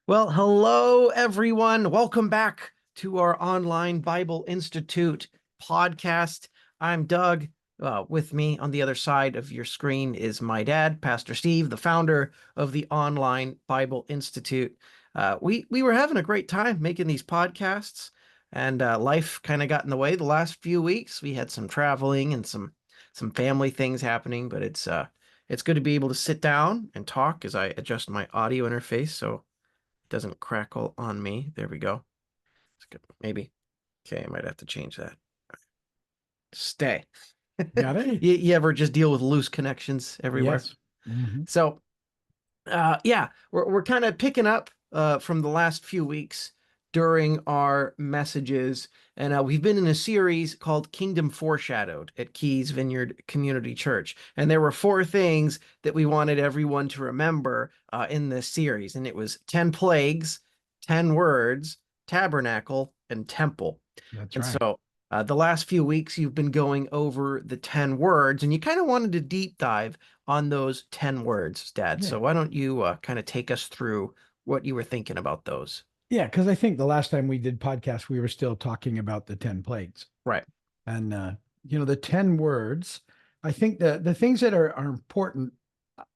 Well, hello, everyone. Welcome back to our online Bible Institute podcast. I'm Doug. With me on the other side of your screen is my dad, Pastor Steve, the founder of the Online Bible Institute. We were having a great time making these podcasts, and life kind of got in the way the last few weeks. We had some traveling and some family things happening, but it's good to be able to sit down and talk as I adjust my audio interface so doesn't crackle on me. There we go. It's good. Maybe. Okay, I might have to change that. Stay. Got it? You ever just deal with loose connections everywhere? Yes. Hmm. So, yeah, we're kind of picking up from the last few weeks during our messages, and we've been in a series called Kingdom Foreshadowed at Keys Vineyard Community Church, and there were four things that we wanted everyone to remember in this series, and it was 10 plagues, 10 words, tabernacle, and temple. That's And right. so the last few weeks, you've been going over the 10 words, and you kind of wanted to deep dive on those 10 words, Dad. Yeah. So why don't you kind of take us through what you were thinking about those? Yeah, because I think the last time we did podcast, we were still talking about the 10 plagues. Right. And the 10 words, I think the things that are important,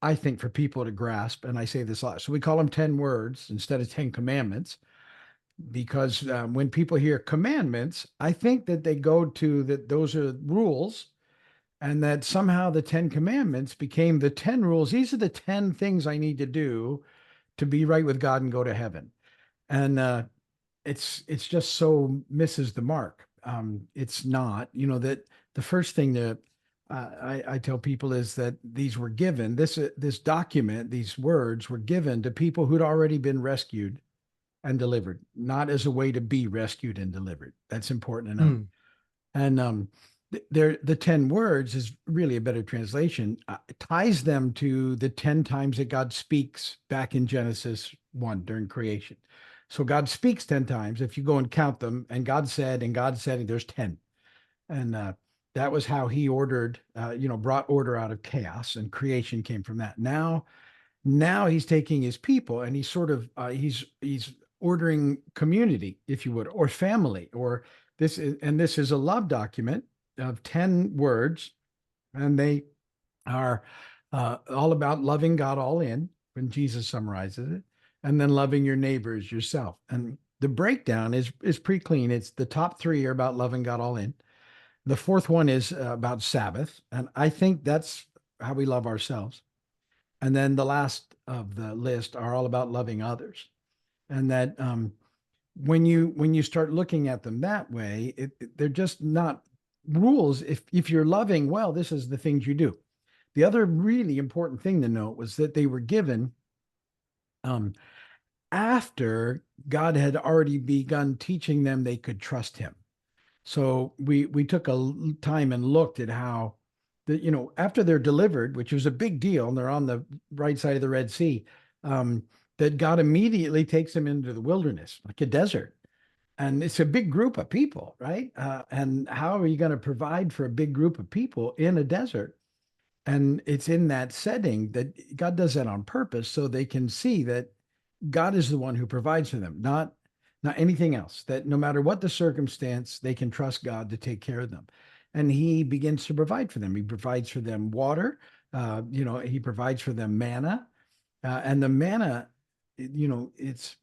I think, for people to grasp, and I say this a lot. So we call them 10 words instead of 10 commandments, because when people hear commandments, I think that they go to that those are rules, and that somehow the 10 commandments became the 10 rules. These are the 10 things I need to do to be right with God and go to heaven. And it's just so misses the mark. It's not, that the first thing that I tell people is that these were given, this document, these words were given to people who'd already been rescued and delivered, not as a way to be rescued and delivered. That's important to know. Mm. And the 10 words is really a better translation. It ties them to the 10 times that God speaks back in Genesis 1 during creation. So God speaks 10 times. If you go and count them, and God said, and there's 10. And that was how he ordered, brought order out of chaos, and creation came from that. Now he's taking his people, and he's sort of, he's ordering community, if you would, or family, or this is a love document of 10 words, and they are all about loving God all in, when Jesus summarizes it, and then loving your neighbors yourself. And the breakdown is pretty clean. It's the top three are about loving God all in. The fourth one is about Sabbath, and I think that's how we love ourselves. And then the last of the list are all about loving others. And that when you start looking at them that way, they're just not rules. If you're loving well, this is the things you do. The other really important thing to note was that they were given um, after God had already begun teaching them they could trust Him. So we took a time and looked at how after they're delivered, which was a big deal, and they're on the right side of the Red Sea, um, that God immediately takes them into the wilderness, like a desert. And it's a big group of people, right? And how are you going to provide for a big group of people in a desert? And it's in that setting that God does that on purpose, so they can see that God is the one who provides for them, not anything else. That no matter what the circumstance, they can trust God to take care of them. And He begins to provide for them. He provides for them water. He provides for them manna, and the manna, it's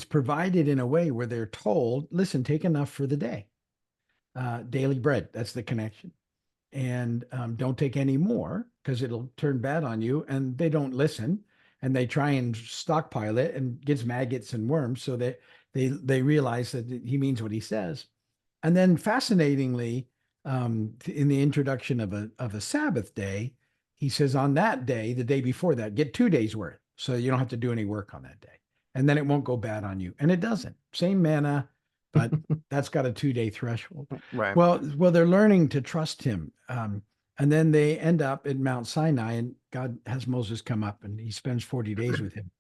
provided in a way where they're told, listen, take enough for the day. Daily bread, that's the connection. And don't take any more because it'll turn bad on you. And they don't listen, and they try and stockpile it and gets maggots and worms. So they realize that he means what he says. And then fascinatingly, in the introduction of a Sabbath day, he says on that day, the day before that, get 2 days worth. So you don't have to do any work on that day. And then it won't go bad on you. And it doesn't. Same manna, but that's got a 2 day threshold. Right. Well, they're learning to trust him. And then they end up at Mount Sinai, and God has Moses come up, and he spends 40 days with him.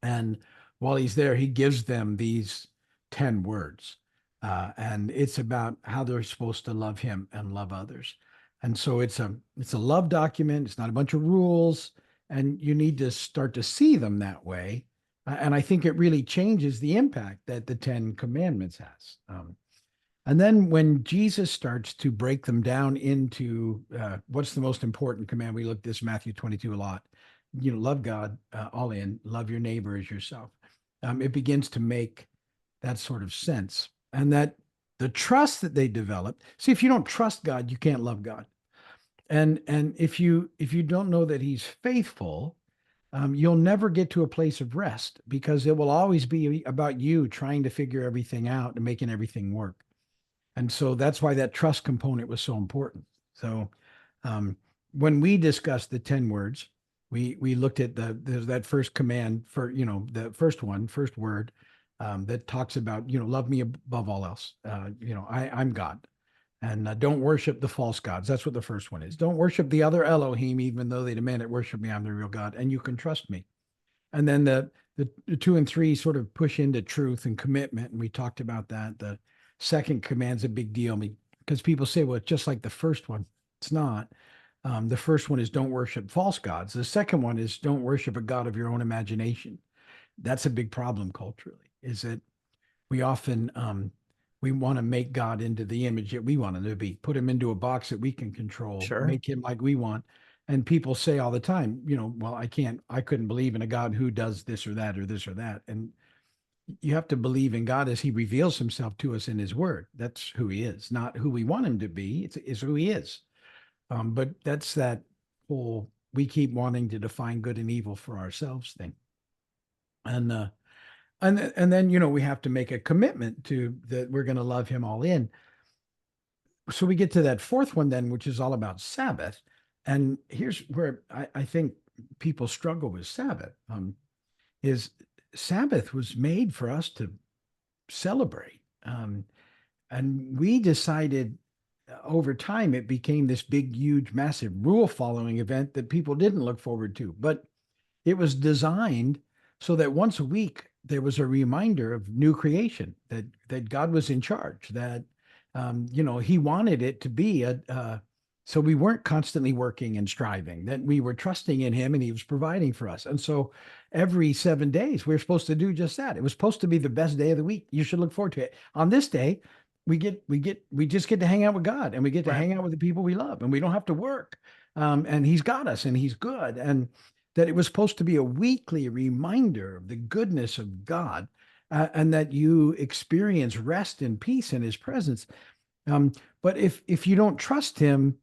And while he's there, he gives them these 10 words. And it's about how they're supposed to love him and love others. And so it's a love document. It's not a bunch of rules. And you need to start to see them that way, And I think it really changes the impact that the Ten Commandments has. And then when Jesus starts to break them down into what's the most important command, we looked at this Matthew 22 a lot. Love God all in, love your neighbor as yourself. It begins to make that sort of sense, and that the trust that they develop. See, if you don't trust God, you can't love God. And if you don't know that He's faithful, you'll never get to a place of rest, because it will always be about you trying to figure everything out and making everything work. And so that's why that trust component was so important. So when we discussed the 10 words, we looked at that first command for, the first word that talks about, love me above all else. I'm God. And don't worship the false gods. That's what the first one is. Don't worship the other Elohim, even though they demanded worship me. I'm the real God, and you can trust me. And then the 2 and 3 sort of push into truth and commitment, and we talked about that. The second command's a big deal because people say, well, it's just like the first one. It's not. The first one is don't worship false gods. The second one is don't worship a god of your own imagination. That's a big problem culturally, is that we often we want to make God into the image that we want him to be, put him into a box that we can control, Sure. make him like we want. And people say all the time, well, I couldn't believe in a God who does this or that or this or that. And you have to believe in God as he reveals himself to us in his word. That's who he is, not who we want him to be. It's who he is. But that's that whole, we keep wanting to define good and evil for ourselves thing. And then, we have to make a commitment to that we're going to love him all in. So we get to that fourth one then, which is all about Sabbath. And here's where I think people struggle with Sabbath. Is Sabbath was made for us to celebrate. And we decided over time, it became this big, huge, massive rule following event that people didn't look forward to. But it was designed so that once a week, there was a reminder of new creation, that God was in charge, that, he wanted it to be so we weren't constantly working and striving, that we were trusting in him and he was providing for us. And so every 7 days, we're supposed to do just that. It was supposed to be the best day of the week. You should look forward to it. On this day, we just get to hang out with God, and we get to hang out with the people we love, and we don't have to work. And he's got us, and he's good. And that it was supposed to be a weekly reminder of the goodness of God, and that you experience rest and peace in his presence. But if you don't trust him,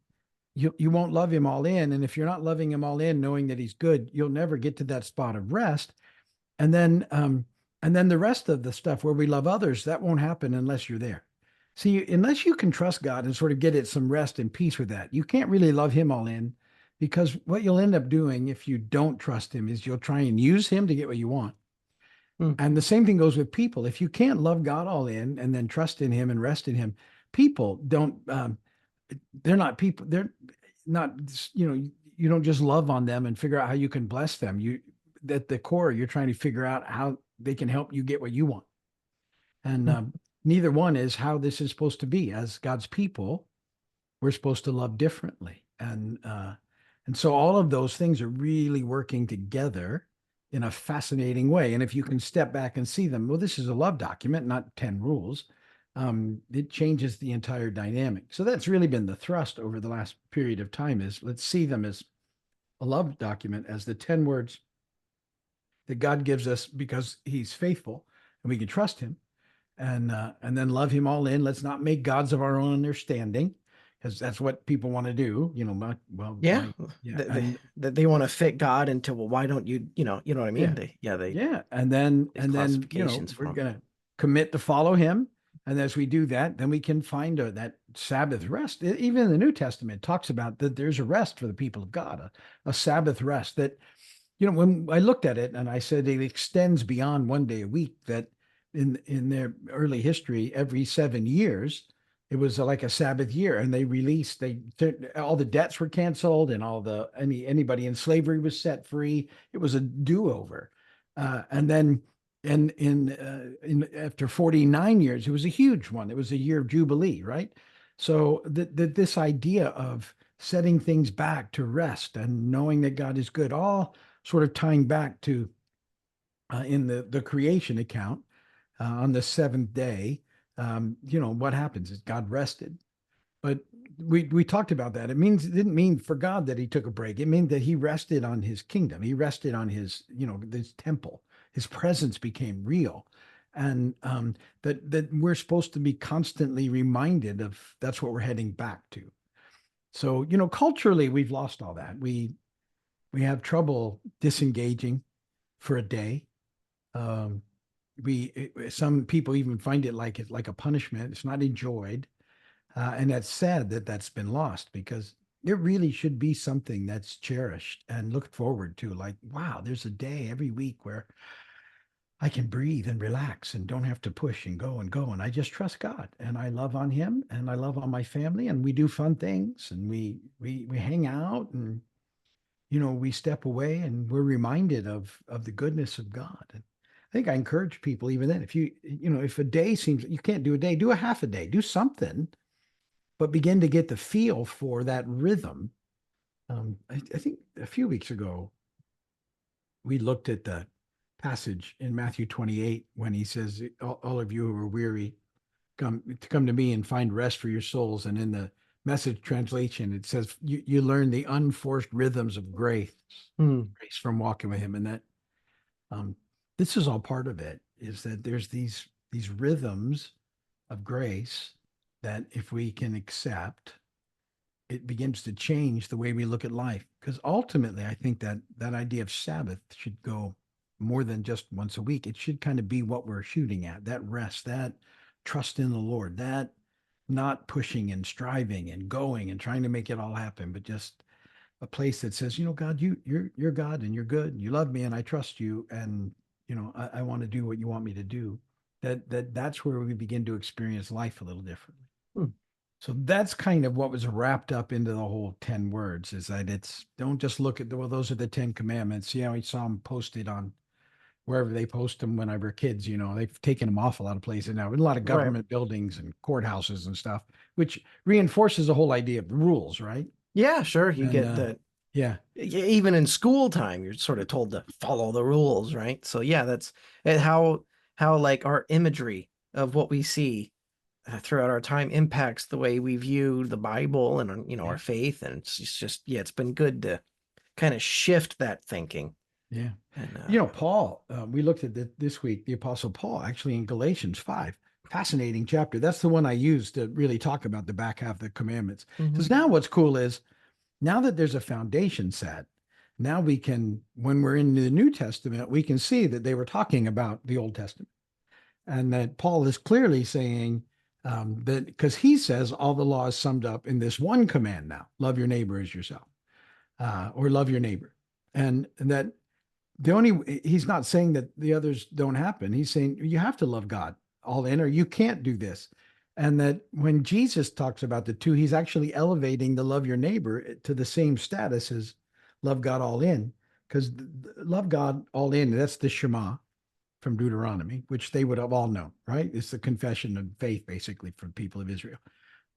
you won't love him all in. And if you're not loving him all in, knowing that he's good, you'll never get to that spot of rest. And then the rest of the stuff where we love others, that won't happen unless you're there. See, unless you can trust God and sort of get it some rest and peace with that, you can't really love him all in. Because what you'll end up doing if you don't trust him is you'll try and use him to get what you want. And the same thing goes with people. If you can't love God all in and then trust in him and rest in him, people don't, they're not people. They're not, you don't just love on them and figure out how you can bless them. At the core, you're trying to figure out how they can help you get what you want. And neither one is how this is supposed to be. As God's people, we're supposed to love differently. And so all of those things are really working together in a fascinating way. And if you can step back and see them, well, this is a love document, not 10 rules. It changes the entire dynamic. So that's really been the thrust over the last period of time, is let's see them as a love document, as the 10 words that God gives us because he's faithful and we can trust him, and then love him all in. Let's not make gods of our own understanding, because that's what people want to do, they want to fit God into, well, why don't you, you know what I mean? And then we're going to commit to follow him. And as we do that, then we can find that Sabbath rest. Even in the New Testament, it talks about that there's a rest for the people of God, a Sabbath rest that, when I looked at it and I said it extends beyond one day a week, that in their early history, every 7 years, it was like a Sabbath year, and all the debts were canceled, and anybody in slavery was set free. It was a do-over. And then after 49 years, it was a huge one. It was a year of Jubilee, right? So this idea of setting things back to rest and knowing that God is good, all sort of tying back to in the creation account on the seventh day. What happens is God rested. But we talked about that. It didn't mean for God that he took a break. It meant that he rested on his kingdom. He rested on his, this temple. His presence became real. And that we're supposed to be constantly reminded of that's what we're heading back to. So, culturally, we've lost all that. We have trouble disengaging for a day. Some people even find it like a punishment. It's not enjoyed. And that's sad that that's been lost, because it really should be something that's cherished and looked forward to. Like, wow, there's a day every week where I can breathe and relax and don't have to push and go and go. And I just trust God, and I love on him, and I love on my family, and we do fun things, and we hang out, and, we step away, and we're reminded of the goodness of God. And I think I encourage people even then, if a day seems you can't do a day, do a half a day, do something, but begin to get the feel for that rhythm. I think a few weeks ago, we looked at the passage in Matthew 28 when he says, all of you who are weary, come to me and find rest for your souls. And in the Message translation, it says, you learn the unforced rhythms of grace, grace from walking with him. And that this is all part of it, is that there's these rhythms of grace that if we can accept, it begins to change the way we look at life. Because ultimately, I think that idea of Sabbath should go more than just once a week. It should kind of be what we're shooting at, that rest, that trust in the Lord, that not pushing and striving and going and trying to make it all happen, but just a place that says, God, you're God, and you're good, and you love me, and I trust you, and I want to do what you want me to do. That's where we begin to experience life a little differently. So that's kind of what was wrapped up into the whole 10 words, is that don't just look at those are the 10 commandments. We saw them posted on wherever they post them when I were kids. They've taken them off a lot of places now, in a lot of government buildings and courthouses and stuff, which reinforces the whole idea of the rules, right? Yeah, sure. You get that. Yeah. Even in school time, you're sort of told to follow the rules, right? So yeah, that's how like our imagery of what we see throughout our time impacts the way we view the Bible and our faith. And it's just it's been good to kind of shift that thinking. Yeah. And Paul, we looked at this week, the Apostle Paul, actually in Galatians 5, fascinating chapter. That's the one I used to really talk about the back half of the commandments. Because now what's cool is, now that there's a foundation set, now we can, when we're in the New Testament, we can see that they were talking about the Old Testament, and that Paul is clearly saying that, because he says all the law is summed up in this one command now: love your neighbor as yourself, or love your neighbor. And that he's not saying that the others don't happen. He's saying you have to love God all in, or you can't do this. And that when Jesus talks about the two, he's actually elevating the love your neighbor to the same status as love God all in. Because love God all in, that's the Shema from Deuteronomy, which they would have all known, right? It's the confession of faith, basically, for the people of Israel.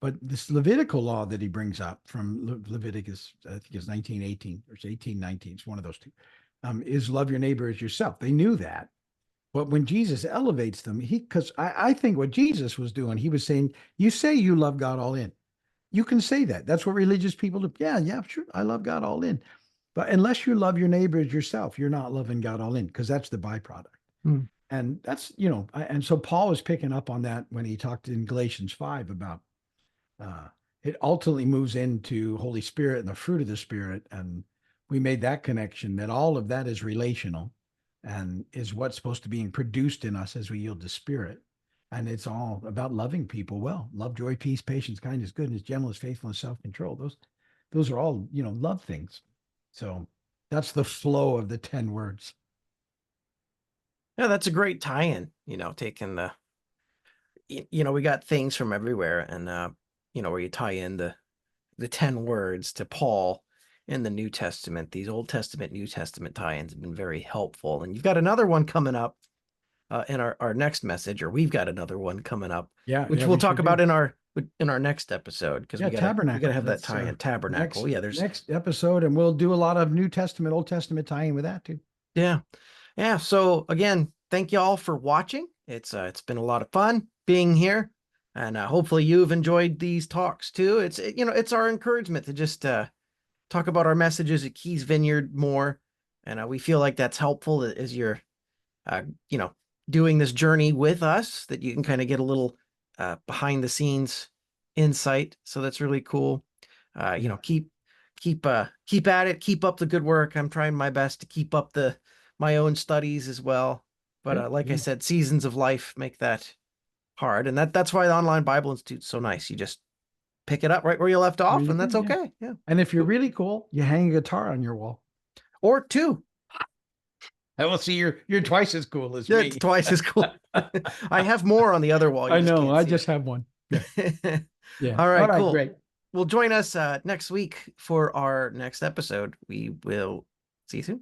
But this Levitical law that he brings up from Leviticus, I think it's 19:18 or 18:19, it's one of those two, is love your neighbor as yourself. They knew that. But when Jesus elevates them, because I think what Jesus was doing, he was saying, you say you love God all in. You can say that. That's what religious people do. Yeah, sure. I love God all in. But unless you love your neighbor as yourself, you're not loving God all in, because that's the byproduct. And that's, and so Paul was picking up on that when he talked in Galatians 5 about it ultimately moves into Holy Spirit and the fruit of the Spirit. And we made that connection, that all of that is relational and is what's supposed to be produced in us as we yield to Spirit. And it's all about loving people well. Love, joy, peace, patience, kindness, goodness, gentleness, faithfulness, self-control. Those are all, love things. So that's the flow of the 10 words. Yeah, that's a great tie-in, taking the, we got things from everywhere, and, where you tie in the 10 words to Paul in the New Testament. These Old Testament, New Testament tie-ins have been very helpful. And you've got another one coming up in our next message, or we've got another one coming up, which we'll talk about in our next episode, because we gotta have that tie-in, tabernacle. There's next episode, and we'll do a lot of New Testament, Old Testament tie-in with that too. Yeah. Yeah. So again, thank you all for watching. It's been a lot of fun being here, and hopefully you've enjoyed these talks too. It's our encouragement to just talk about our messages at Keys Vineyard more, and we feel like that's helpful as you're uh, you know doing this journey with us. That you can kind of get a little behind the scenes insight. So that's really cool. Keep at it, keep up the good work. I'm trying my best to keep up my own studies as well, but Good. like I Yeah. said, seasons of life make that hard, and that's why the online Bible Institute's so nice. You just pick it up right where you left Where off, you and that's can, yeah. okay. Yeah. And if you're really cool, you hang a guitar on your wall. Or two. I will see you're twice as cool as Yeah, it's me. twice as cool. I have more on the other wall. You I just know. can't I see just have one. Yeah. it. Yeah. All All right, right. cool. Great. Well, join us next week for our next episode. We will see you soon.